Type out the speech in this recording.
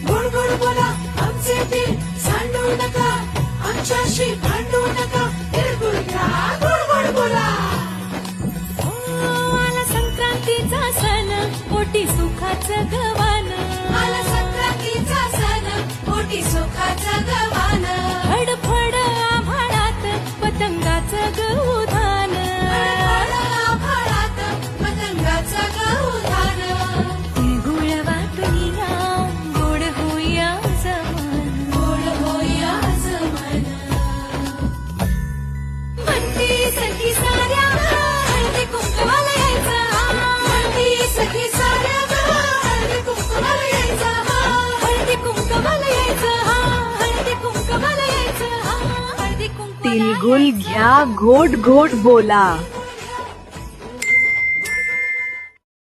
गोड गोड बोला आमचे दिल सांडू नका, आमच्याशी भांडू नका, तिळगुळ घ्या गोड गोड बोला. आला संक्रांतीचा सण, पोटी सुखाचं गवान. आला संक्रांतीचा सण, पोटी सुखाचं गवान. फडफड आभाळात पतंगाचं गहुधान. आभाळात पतंगाचं गहुधान. तिळगुळ वाटूया गोड होईया जमान. गोड होईया जमान. म्हणती सखी साऱ्या हळदी कुंकवाला यायचं. म्हणती सखी साऱ्या हळदी कुंकवाला यायचं. हळदी कुंकवाला यायचं, हळदी कुंकवाला यायचं, हळदी कुंकवाला तिळगुळ घ्या गोड गोड बोला.